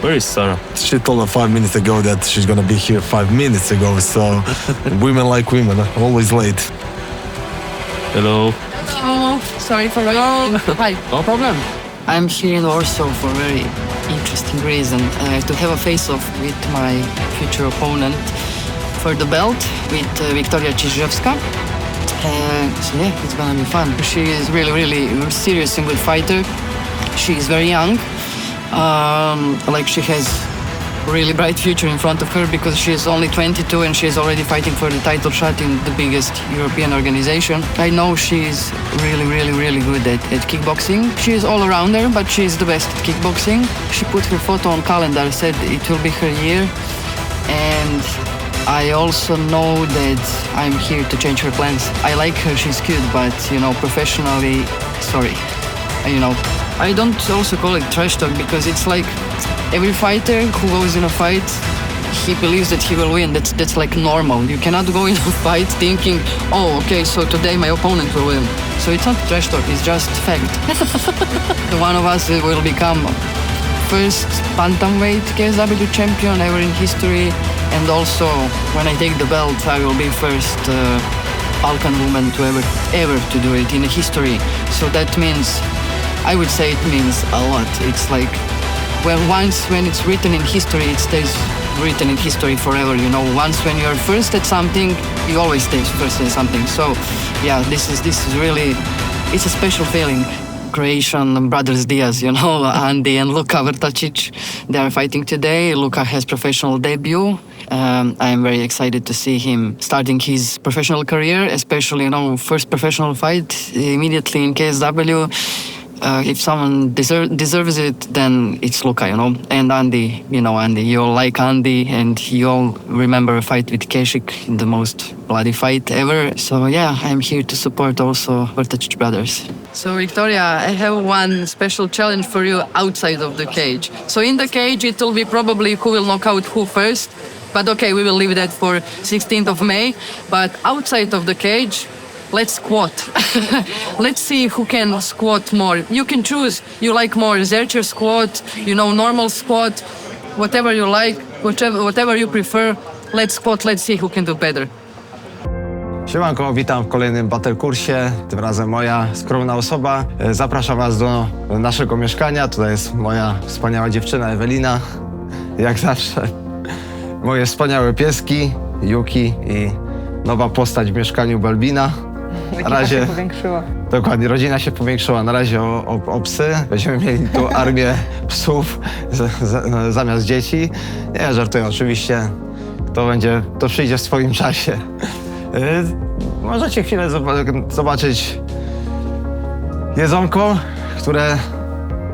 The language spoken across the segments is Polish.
Where is Sarah? She told her 5 minutes ago that she's gonna be here 5 minutes ago. So women like women, always late. Hello. Oh, sorry for Hi. No problem. I'm here in Warsaw for a very interesting reason. To have a face-off with my future opponent for the belt with Wiktoria Czyżewska. So yeah, it's gonna be fun. She is really serious and good fighter. She is very young. Like she has really bright future in front of her because she is only 22 and she is already fighting for the title shot in the biggest European organization. I know she is really good at kickboxing. She is all rounder, but she is the best at kickboxing. She put her photo on calendar, said it will be her year, and I also know that I'm here to change her plans. I like her, she's cute, but you know, professionally, sorry. You know, I don't also call it trash talk because it's like every fighter who goes in a fight, he believes that he will win. That's like normal. You cannot go in a fight thinking, oh, okay, so today my opponent will win. So it's not trash talk, it's just fact. One of us will become first bantamweight KSW champion ever in history, and also when I take the belt, I will be first Balkan woman to ever to do it in history. So that means, I would say it means a lot. It's like, well, once when it's written in history, it stays written in history forever, you know. Once when you're first at something, you always stay first at something. So, yeah, this is really, it's a special feeling. Croatian brothers Diaz, you know, Andy and Luka Vrtačić, they are fighting today. Luka has professional debut. I am very excited to see him starting his professional career, especially, you know, first professional fight immediately in KSW. If someone deserves it, then it's Luka, you know. And Andy, you know, Andy, you all like Andy, and you all remember a fight with Keshik, the most bloody fight ever. So yeah, I'm here to support also Vrtačić brothers. So Victoria, I have one special challenge for you outside of the cage. So in the cage, it will be probably who will knock out who first. But okay, we will leave that for 16th of May. But outside of the cage, let's squat. Let's see who can squat more. You can choose. You like more Zercher squat, you know, normal squat, whatever you like, whatever you prefer. Let's squat. Let's see who can do better. Siemanko, witam w kolejnym battle kursie. Tym razem moja skromna osoba. Zapraszam was do naszego mieszkania. Tutaj jest moja wspaniała dziewczyna Ewelina. Jak zawsze. Moje wspaniałe pieski, Yuki i nowa postać w mieszkaniu Balbina. Na razie się powiększyła. Dokładnie, rodzina się powiększyła. Na razie o psy. Będziemy mieli tu armię psów zamiast dzieci. Nie, żartuję oczywiście. To przyjdzie w swoim czasie. Możecie chwilę zobaczyć jedzonko, które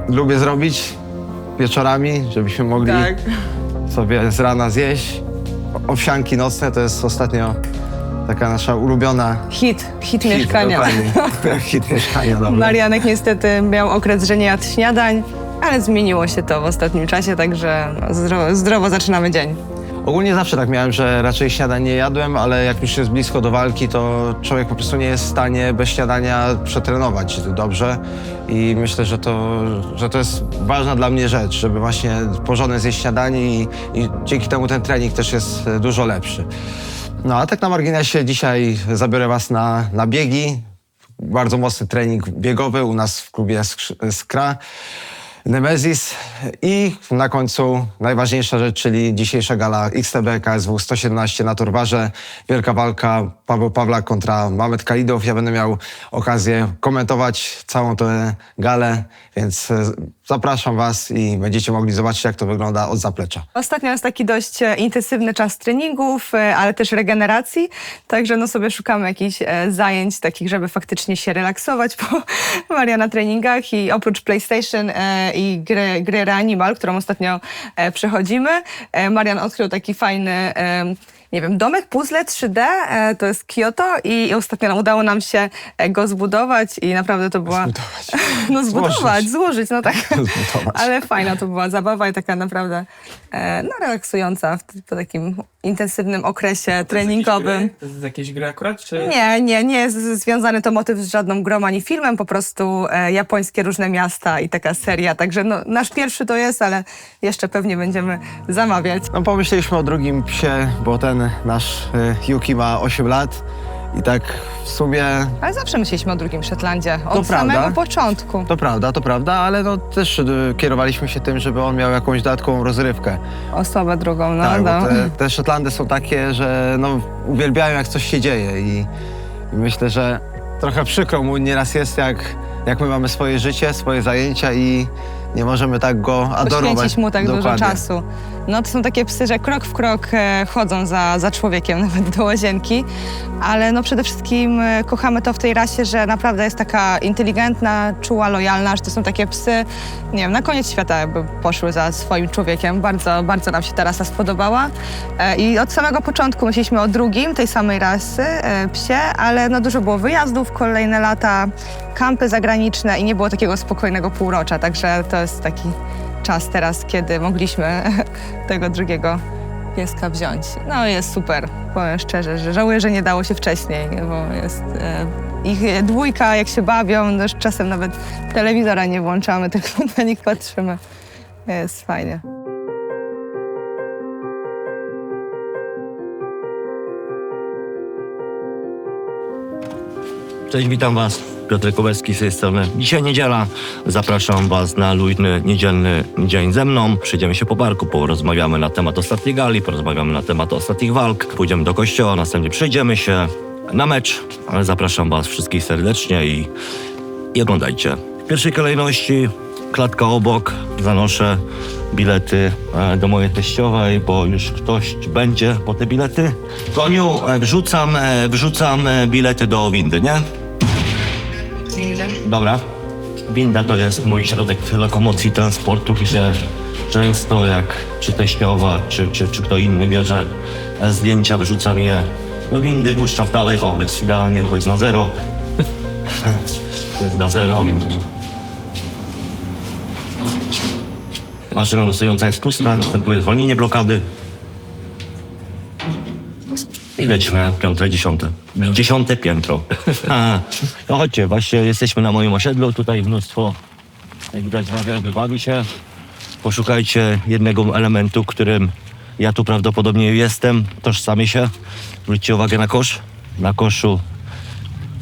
lubię zrobić wieczorami, żebyśmy mogli sobie z rana zjeść. Owsianki nocne to jest ostatnio taka nasza ulubiona... Hit mieszkania. Hit mieszkania, dobra. Marianek niestety miał okres, że nie jadł śniadań, ale zmieniło się to w ostatnim czasie, także zdrowo zaczynamy dzień. Ogólnie zawsze tak miałem, że raczej śniadań nie jadłem, ale jak już jest blisko do walki, to człowiek po prostu nie jest w stanie bez śniadania przetrenować dobrze. I myślę, że to jest ważna dla mnie rzecz, żeby właśnie porządnie zjeść śniadanie i dzięki temu ten trening też jest dużo lepszy. No a tak na marginesie dzisiaj zabiorę was na biegi. Bardzo mocny trening biegowy u nas w klubie Skra. Nemesis i na końcu najważniejsza rzecz, czyli dzisiejsza gala XTB KSW 117 na Torwarze. Wielka walka Paweł Pawlak kontra Mamet Kalidow. Ja będę miał okazję komentować całą tę galę, więc zapraszam was i będziecie mogli zobaczyć, jak to wygląda od zaplecza. Ostatnio jest taki dość intensywny czas treningów, ale też regeneracji, także no sobie szukamy jakichś zajęć takich, żeby faktycznie się relaksować po Mariana treningach i oprócz PlayStation i gry Reanimal, którą ostatnio przechodzimy, Marian odkrył taki fajny nie wiem, domek, puzzle 3D, to jest Kyoto i ostatnio udało nam się go zbudować i naprawdę to była... Złożyć, no tak. Ale fajna to była zabawa i taka naprawdę relaksująca po takim intensywnym okresie treningowym. To jest jakieś gry akurat, czy? Nie jest związany to motyw z żadną grą ani filmem, po prostu japońskie różne miasta i taka seria. Także no, nasz pierwszy to jest, ale jeszcze pewnie będziemy zamawiać. No pomyśleliśmy o drugim psie, bo ten nasz Yuki ma 8 lat i tak w sumie Ale zawsze myśleliśmy o drugim Szetlandzie, od To prawda. samego początku. to prawda, ale no też kierowaliśmy się tym, żeby on miał jakąś dodatkową rozrywkę. Osobę drugą, no. Tak, no. bo te Szetlandy są takie, że no, uwielbiają jak coś się dzieje i myślę, że trochę przykro mu nieraz jest, jak my mamy swoje życie, swoje zajęcia i nie możemy tak go adorować. Poświęcić mu tak Dokładnie. dużo czasu. No to są takie psy, że krok w krok chodzą za człowiekiem, nawet do łazienki, ale no przede wszystkim kochamy to w tej rasie, że naprawdę jest taka inteligentna, czuła, lojalna, że to są takie psy, nie wiem, na koniec świata jakby poszły za swoim człowiekiem. Bardzo, bardzo nam się ta rasa spodobała i od samego początku myśleliśmy o drugim, tej samej rasy psie, ale no dużo było wyjazdów, kolejne lata, kampy zagraniczne i nie było takiego spokojnego półrocza, także to jest taki czas teraz, kiedy mogliśmy tego drugiego pieska wziąć. No jest super, powiem szczerze, że żałuję, że nie dało się wcześniej, bo jest ich dwójka, jak się bawią, no, czasem nawet telewizora nie włączamy, tylko na nich patrzymy. Jest fajnie. Cześć, witam Was. Piotr Kowalski z tej strony. Dzisiaj niedziela. Zapraszam Was na luźny, niedzielny dzień ze mną. Przyjdziemy się po parku, porozmawiamy na temat ostatniej gali, porozmawiamy na temat ostatnich walk. Pójdziemy do kościoła, następnie przyjdziemy się na mecz. Ale zapraszam Was wszystkich serdecznie i oglądajcie. W pierwszej kolejności klatka obok. Zanoszę bilety do mojej teściowej, bo już ktoś będzie po te bilety. Koniu, wrzucam bilety do windy, nie? Dobra. Winda to jest mój środek lokomocji transportu, gdzie często jak czy teściowa, czy kto inny bierze zdjęcia, wrzucam je do windy, puszczam dalej, o, jest idealnie, to jest na zero. To jest na zero. Maszyna losująca jest pusta, następuje zwolnienie blokady. I lecimy, 5., 10. 10. piętro. No chodźcie, właśnie jesteśmy na moim osiedlu, tutaj mnóstwo, jak widać, bawi się. Poszukajcie jednego elementu, którym ja tu prawdopodobnie jestem, tożsamię się. Zwróćcie uwagę na kosz. Na koszu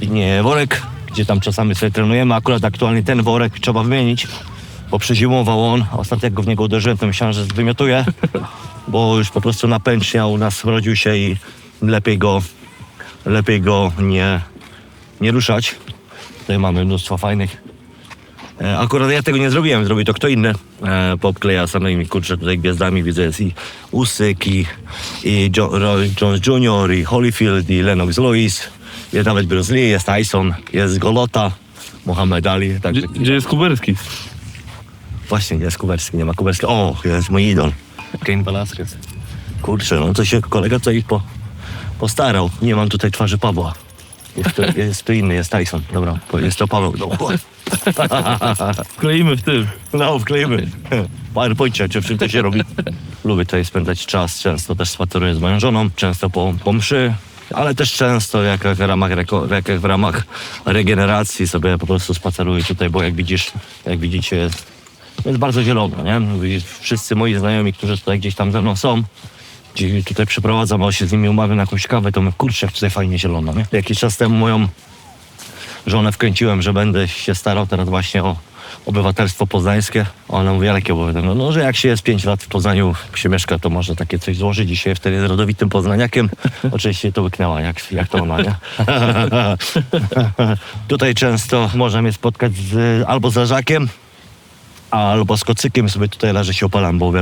nie worek, gdzie tam czasami sobie trenujemy. Akurat aktualnie ten worek trzeba wymienić, bo przezimował on. Ostatnio jak go w niego uderzyłem, to myślałem, że wymiotuje, bo już po prostu napęczniał, u nas rodził się i lepiej go nie ruszać. Tutaj mamy mnóstwo fajnych. Akurat ja tego nie zrobiłem, zrobił to kto inny. Popkleja samymi, kurczę, tutaj gwiazdami widzę, jest i Usyk, i Roy Jones Jr., i Holyfield, i Lennox Lewis, jest nawet Bruce Lee, jest Tyson, jest Golota, Mohamed Ali. Tak. Gdzie jest Kuberski? Właśnie, jest Kuberski, nie ma Kuberski. O, jest mój idol, Cain Velasquez. Kurczę, no to się kolega tutaj postarał. Nie mam tutaj twarzy Pawła. Jest tu inny, jest Tyson. Dobra, jest to Paweł. Wkleimy w tym. No, wkleimy. W PowerPoincie, czy w czym to się robi. Lubię tutaj spędzać czas, często też spaceruję z moją żoną, często po mszy, ale też często jak w ramach regeneracji sobie po prostu spaceruję tutaj, bo jak widzicie jest bardzo zielono, nie? Wszyscy moi znajomi, którzy tutaj gdzieś tam ze mną są, gdzie tutaj przyprowadzam, bo się z nimi umawiam na jakąś kawę, to mówię, kurczę, jak tutaj fajnie zielono, nie? Jakiś czas temu moją żonę wkręciłem, że będę się starał teraz właśnie o obywatelstwo poznańskie. Ona mówi, ale jakie obywatelstwo? No, że jak się jest 5 lat w Poznaniu, się mieszka, to może takie coś złożyć. Dzisiaj wtedy jest rodowitym poznaniakiem. Oczywiście to łyknęła, jak to ona, nie? Tutaj często można mnie spotkać albo z leżakiem, albo z kocykiem. Sobie tutaj leżę, się opalam, bo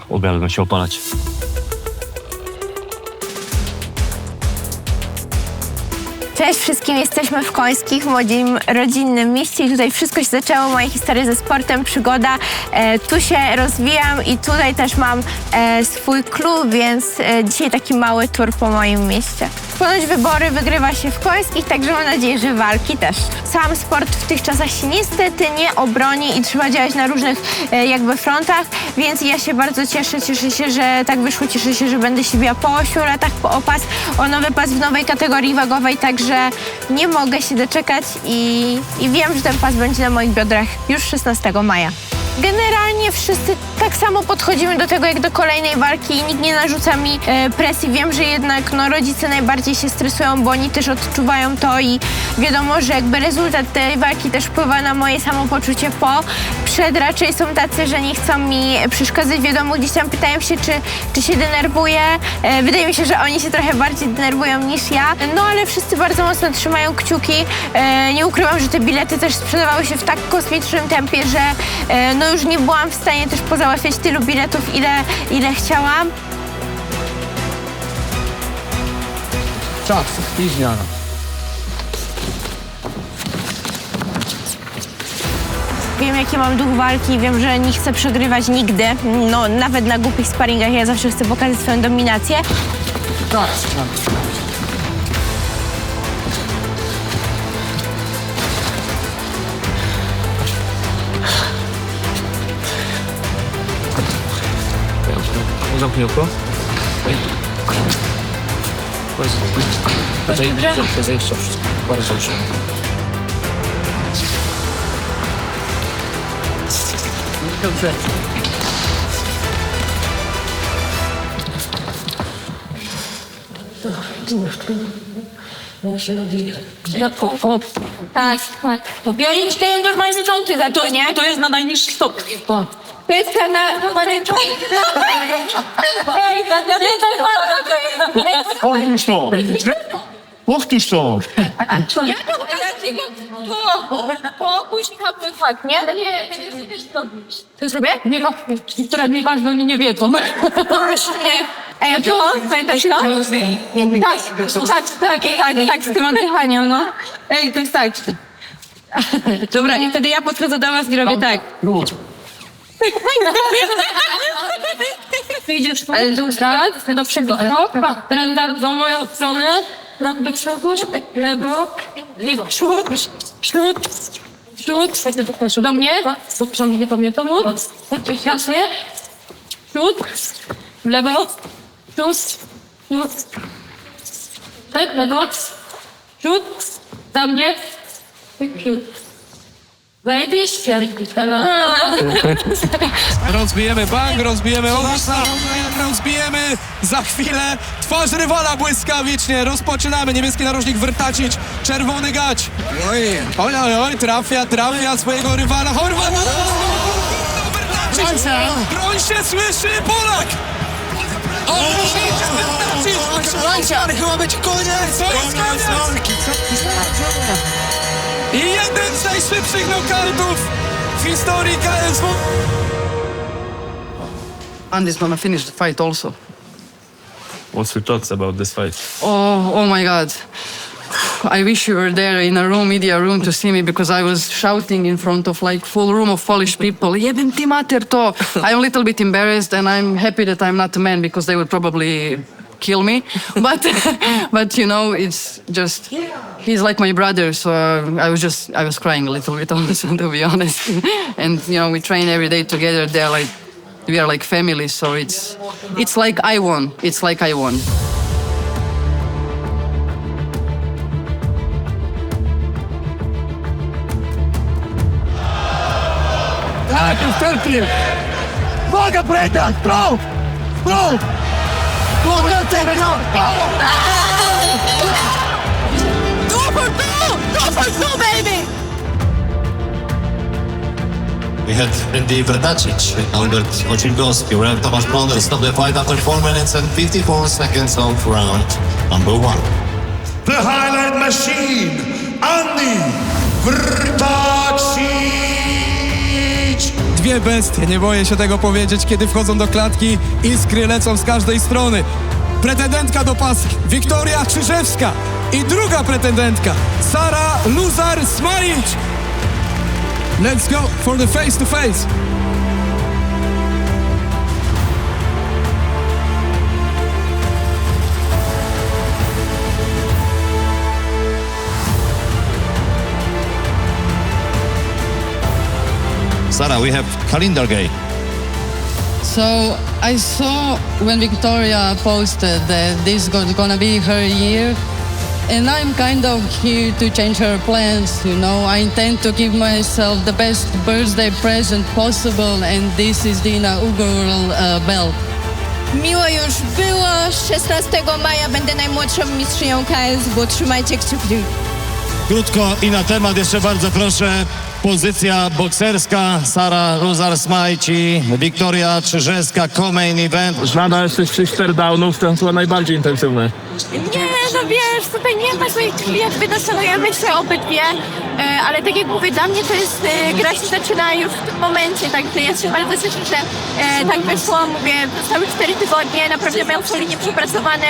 uwielbiam się opalać. Cześć wszystkim, jesteśmy w Końskich, w moim rodzinnym mieście i tutaj wszystko się zaczęło, moja historia ze sportem, przygoda. Tu się rozwijam i tutaj też mam swój klub, więc dzisiaj taki mały tour po moim mieście. Ponoć wybory wygrywa się w końskich, także mam nadzieję, że walki też. Sam sport w tych czasach się niestety nie obroni i trzeba działać na różnych jakby frontach, więc ja się bardzo cieszę się, że tak wyszło, cieszę się, że będę się biła po 8 latach o nowy pas w nowej kategorii wagowej, także nie mogę się doczekać i wiem, że ten pas będzie na moich biodrach już 16 maja. Generalnie wszyscy tak samo podchodzimy do tego jak do kolejnej walki i nikt nie narzuca mi presji. Wiem, że jednak rodzice najbardziej się stresują, bo oni też odczuwają to i wiadomo, że jakby rezultat tej walki też wpływa na moje samopoczucie przed raczej są tacy, że nie chcą mi przeszkadzać. Wiadomo, gdzieś tam pytają się, czy się denerwuję. Wydaje mi się, że oni się trochę bardziej denerwują niż ja. No ale wszyscy bardzo mocno trzymają kciuki. Nie ukrywam, że te bilety też sprzedawały się w tak kosmicznym tempie, że no już nie byłam w stanie też pozałatwiać tylu biletów, ile chciałam. Czas, spóźniona. Wiem, jaki mam duch walki, wiem, że nie chcę przegrywać nigdy. No, nawet na głupich sparingach ja zawsze chcę pokazać swoją dominację. Zamknij oko. Zajście wszystko. Bardzo dobrze. Dobrze. Tak, tak. Ja nie chciałem normalnie rządy za to, nie? To jest na najniższy stopień. To jest na pomarańczowy. Powtórz to! Powtórz to! Później fakt, nie? To zrobię? Nie, no, które mnie ważne, oni nie wiedzą. Ej, to? Pamiętasz to? Tak, z tym oddychaniem, no. Ej, to jest tak. Dobra, i wtedy ja podchodzę do was i robię tak. Wyjdziesz tu, ale do przodu, teraz do moją stronę, do przodu, lewo, przód, do mnie, do przodu, nie pamiętam, jasnie, przód, lewo, przód, tak, lewo, przód, za mnie, przód. Wejdziesz, Rozbijemy bank, rozbijemy okna, rozbijemy za chwilę twarz rywala błyskawicznie. Rozpoczynamy. Niebieski narożnik wyrtacić, czerwony gać. Oj, trafia swojego rywala. Broń się słyszy, Polak! Chyba będzie koniec! Co jest koniec? I jeden z najszybszych nokautów w historii KSW. Andy's gonna finish the fight also. What's your thoughts about this fight? Oh my God. I wish you were there in a room, media room, to see me because I was shouting in front of like full room of Polish people. Jebem ti mater to. I'm a little bit embarrassed and I'm happy that I'm not a man because they would probably kill me. But you know, it's just, he's like my brother. So I was crying a little bit also, to be honest. And you know, we train every day together. We are like family. So it's like I won. It's like I won. Tak, wystarczy! Boga prejdę! Pro! Boga tego! We had Andy Verdacic, Albert Ochilgowski, Ram Tomasz Blonder stopped the fight after 4 minutes and 54 seconds of round number 1. The Highlight Machine, Andy Verdacic! Dwie bestie, nie boję się tego powiedzieć, kiedy wchodzą do klatki, iskry lecą z każdej strony. Pretendentka do pasu, Wiktoria Czyżewska i druga pretendentka, Sara Luzar-Smalić. Let's go for the face to face. Sarah, we have Kalinder Gay. So I saw when Victoria posted that this was gonna be her year, and I'm kind of here to change her plans. You know, I intend to give myself the best birthday present possible, and this is the inaugural belt. Miło już było. 16 maja będę najmłodszą mistrzynią KSW. Trzymajcie kciuki. Krótko i na temat jeszcze bardzo proszę. Pozycja bokserska, Sara Luzar-Smajci, Wiktoria Czyżewska, co-main event. Znana jesteś 3-4 downów, to chyba najbardziej intensywne. Nie, no wiesz, tutaj nie ma swoich krwi, jakby doszanujemy się obydwie, ale tak jak mówię, dla mnie to jest, gra się zaczyna już w tym momencie, także ja się bardzo cieszę, że tak wyszło, mówię, zostały 4 tygodnie, naprawdę miałam solidnie przepracowane,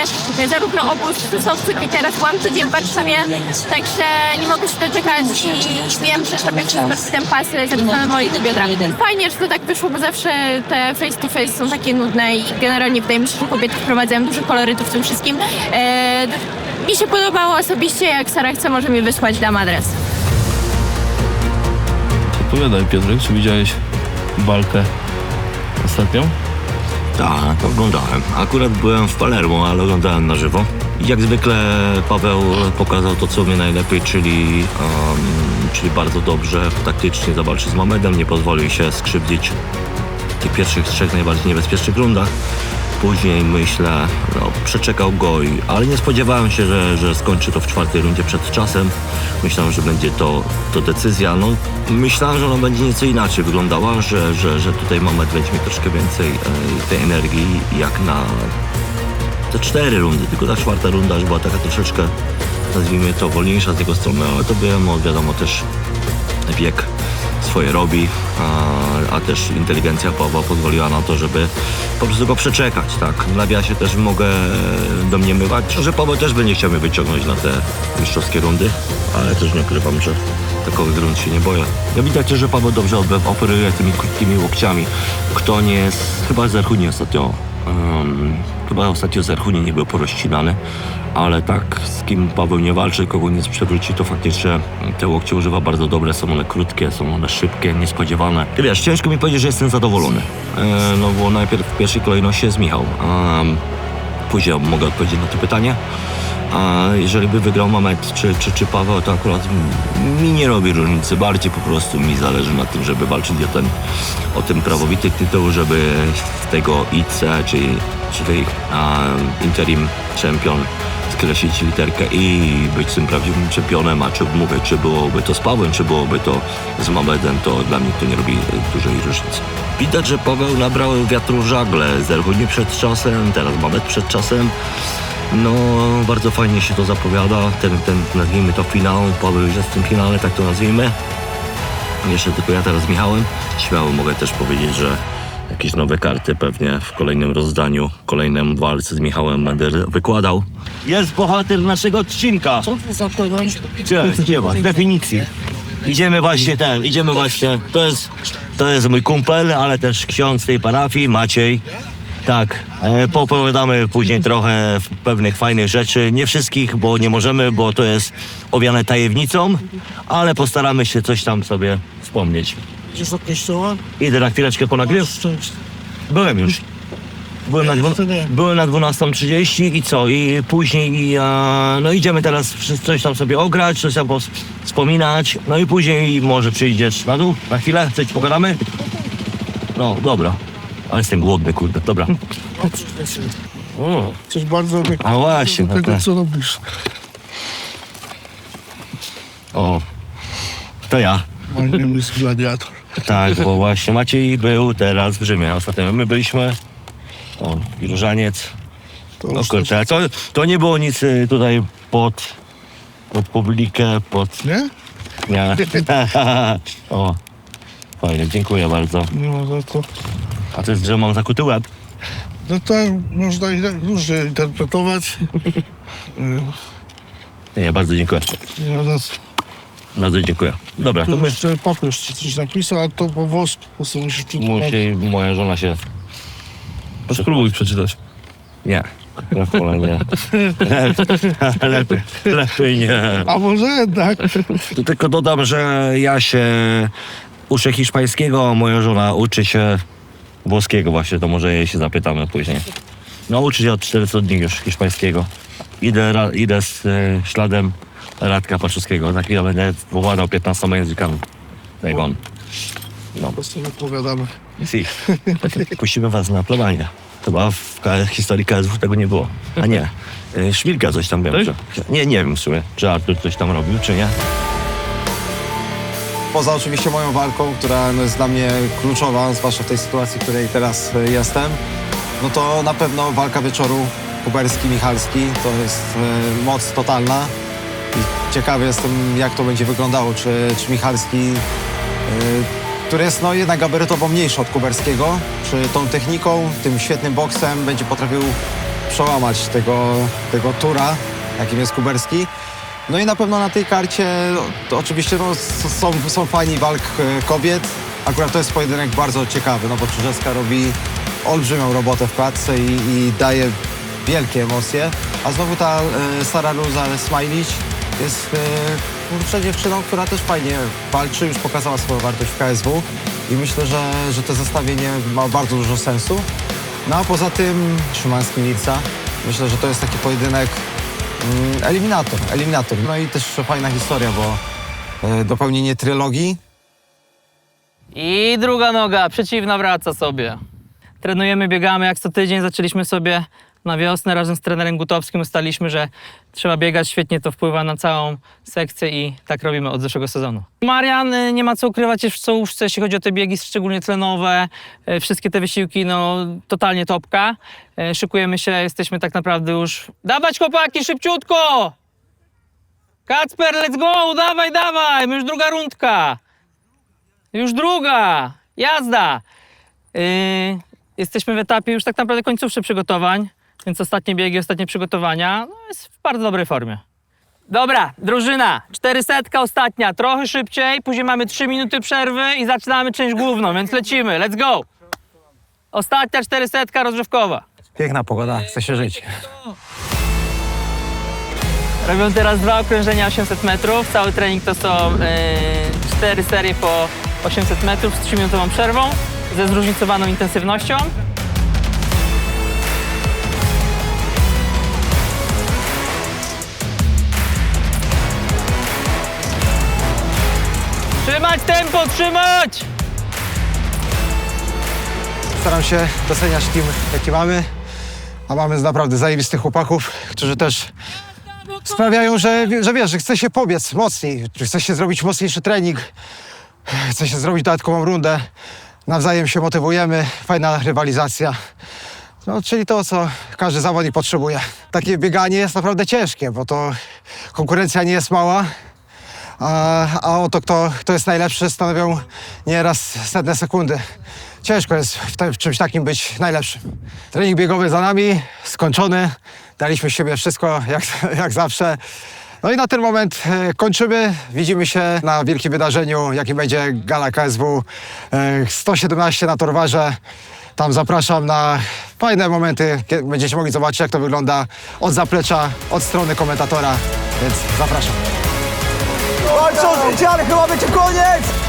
zarówno obóz Sosów, jak i teraz byłam tydzień w Warszawie, także nie mogę się doczekać i wiem, że sobie wszystko ten pas zapisane moich biodrach. Fajnie, że to tak wyszło, bo zawsze te face to face są takie nudne i generalnie wydaje mi się, że kobiety wprowadzają dużo kolorytu w tym wszystkim. Mi się podobało osobiście, jak Sara chce, może mi wysłać dam adres. Opowiadaj, Piotrek, czy widziałeś walkę ostatnią? Tak, oglądałem. Akurat byłem w Palermo, ale oglądałem na żywo. I jak zwykle Paweł pokazał to, co umie najlepiej, czyli bardzo dobrze taktycznie zawalczył z Mamedem, nie pozwolił się skrzywdzić w tych pierwszych 3 najbardziej niebezpiecznych rundach. Później, myślę, przeczekał go, ale nie spodziewałem się, że skończy to w 4. rundzie przed czasem. Myślałem, że będzie to decyzja. No, myślałem, że ona będzie nieco inaczej wyglądała, że tutaj Mamed będzie mieć troszkę więcej tej energii, jak na te 4 rundy. Tylko ta 4. runda już była taka troszeczkę, nazwijmy to, wolniejsza z jego strony, ale to wiadomo też wiek swoje robi, a też inteligencja Pawła pozwoliła na to, żeby po prostu go przeczekać, tak. W nawiasie też mogę domniemywać, że Paweł też będzie chciał mnie wyciągnąć na te mistrzowskie rundy, ale też nie ukrywam, że takowych rund się nie boję. Ja widać, że Paweł dobrze operuje tymi krótkimi łokciami. Kto nie jest, chyba Zerchuni ostatnio, Zerchuni nie był porozcinany, ale tak, z kim Paweł nie walczy, kogo nie przewróci, to faktycznie te łokcie używa bardzo dobre, są one krótkie, są one szybkie, niespodziewane. Ty wiesz, ciężko mi powiedzieć, że jestem zadowolony, no bo najpierw w pierwszej kolejności jest Michał, później mogę odpowiedzieć na to pytanie. A jeżeli by wygrał Mamed czy Paweł, to akurat mi nie robi różnicy. Bardziej po prostu mi zależy na tym, żeby walczyć o ten prawowity tytuł, żeby z tego IC, czy tej interim champion skreślić literkę i być tym prawdziwym czempionem. A czy mówię, czy byłoby to z Pawłem, czy byłoby to z Mamedem, to dla mnie to nie robi dużej różnicy. Widać, że Paweł nabrał wiatru w żagle. Zerchuni przed czasem, teraz Mamed przed czasem. No, bardzo fajnie się to zapowiada, ten nazwijmy to finał, Paweł już jest w tym finale, tak to nazwijmy. Jeszcze tylko ja teraz z Michałem. Śmiało mogę też powiedzieć, że jakieś nowe karty pewnie w kolejnym rozdaniu, kolejnym walce z Michałem będę wykładał. Jest bohater naszego odcinka. Co to za kogoś? Nie ma definicji. Idziemy właśnie, to jest mój kumpel, ale też ksiądz tej parafii, Maciej. Tak, poopowiadamy później trochę pewnych fajnych rzeczy, nie wszystkich, bo nie możemy, bo to jest owiane tajemnicą, ale postaramy się coś tam sobie wspomnieć. Idę na chwileczkę po nagryw. Byłem już. Byłem na 12:30 i co? I później no idziemy teraz coś tam sobie ograć, coś tam wspominać, no i później może przyjdziesz na dół, na chwilę, coś pogadamy? No, dobra. Ale jestem głodny, kurde, dobra. Coś bardzo A właśnie, do tego, tak. co robisz. O, to ja. Maciej jest gladiator. Tak, bo właśnie Maciej był teraz w Rzymie. Ostatnio my byliśmy. O, i różaniec. No kurczę, to nie było nic tutaj pod publikę, Nie? Nie. O, fajnie, dziękuję bardzo. Nie ma za to. A to jest, że mam zakuty łeb. No to można różnie interpretować. Nie, bardzo dziękuję. Nie ma za co. Bardzo dziękuję. Dobra, to Tu my... jeszcze papież ci coś napisał, a to po włosku po prostu musisz przetłumaczyć. Moja żona się... Spróbuj przeczytać. Nie. Ja wolę nie. Lepiej nie. A może jednak? Tu tylko dodam, że ja się uczę hiszpańskiego, moja żona uczy się włoskiego właśnie, to może jej się zapytamy później. No uczy się od 400 dni już hiszpańskiego. Idę z śladem Radka Paczuskiego. Za chwilę będę władał 15 językami. Tak jak on. No. Po prostu odpowiadamy. Si. Puścimy was na planowanie. Chyba w historii KSW tego nie było. A nie. Szmilka coś tam wiem. Że... Nie wiem w sumie, czy Artur coś tam robił, czy nie. Poza oczywiście moją walką, która no, jest dla mnie kluczowa, zwłaszcza w tej sytuacji, w której teraz jestem, no to na pewno walka wieczoru Kuberski-Michalski to jest moc totalna. I ciekawy jestem, jak to będzie wyglądało, czy Michalski, który jest no, jednak gabarytowo mniejszy od Kuberskiego, czy tą techniką, tym świetnym boksem będzie potrafił przełamać tego tura, jakim jest Kuberski. No i na pewno na tej karcie to oczywiście no, są fajni walk kobiet. Akurat to jest pojedynek bardzo ciekawy, no bo Czyżewska robi olbrzymią robotę w klatce i daje wielkie emocje. A znowu ta Sara Luzar-Smajlić jest dziewczyną, która też fajnie walczy, już pokazała swoją wartość w KSW i myślę, że to zestawienie ma bardzo dużo sensu. No a poza tym Szymański-Milica, myślę, że to jest taki pojedynek eliminator. No i też fajna historia, bo dopełnienie trylogii. I druga noga, przeciwna wraca sobie. Trenujemy, biegamy jak co tydzień. Zaczęliśmy sobie na wiosnę razem z trenerem Gutowskim. Ustaliliśmy, że trzeba biegać. Świetnie to wpływa na całą sekcję i tak robimy od zeszłego sezonu. Marian nie ma co ukrywać, jest w czołówce, jeśli chodzi o te biegi, szczególnie tlenowe. Wszystkie te wysiłki, no totalnie topka. Szykujemy się, jesteśmy tak naprawdę już... Dawać chłopaki, szybciutko! Kacper, let's go! Dawaj, dawaj! Już druga rundka! Już druga! Jazda! Jesteśmy w etapie już tak naprawdę końcówki przygotowań, więc ostatnie biegi, ostatnie przygotowania, no jest w bardzo dobrej formie. Dobra, drużyna, 400 ostatnia, trochę szybciej, później mamy 3 minuty przerwy i zaczynamy część główną, więc lecimy, let's go! Ostatnia 400 rozgrzewkowa. Piękna pogoda, chce się żyć. Robią teraz 2 okrążenia 800 metrów, cały trening to są 4 serie po 800 metrów z 3-minutową przerwą, ze zróżnicowaną intensywnością. Trzymać tempo, trzymać! Staram się doceniać team, jaki mamy, a mamy naprawdę zajebistych chłopaków, którzy też sprawiają, że wiesz, że chce się pobiec mocniej, że chce się zrobić mocniejszy trening, chce się zrobić dodatkową rundę. Nawzajem się motywujemy, fajna rywalizacja. No, czyli to, co każdy zawodnik potrzebuje. Takie bieganie jest naprawdę ciężkie, bo to konkurencja nie jest mała, a oto kto jest najlepszy, stanowią nieraz setne sekundy. Ciężko jest w czymś takim być najlepszym. Trening biegowy za nami, skończony. Daliśmy z siebie wszystko, jak zawsze. No i na ten moment kończymy. Widzimy się na wielkim wydarzeniu, jakim będzie Gala KSW 117 na Torwarze. Tam zapraszam na fajne momenty, kiedy będziecie mogli zobaczyć, jak to wygląda od zaplecza, od strony komentatora, więc zapraszam. Walczą, ale chyba będzie koniec!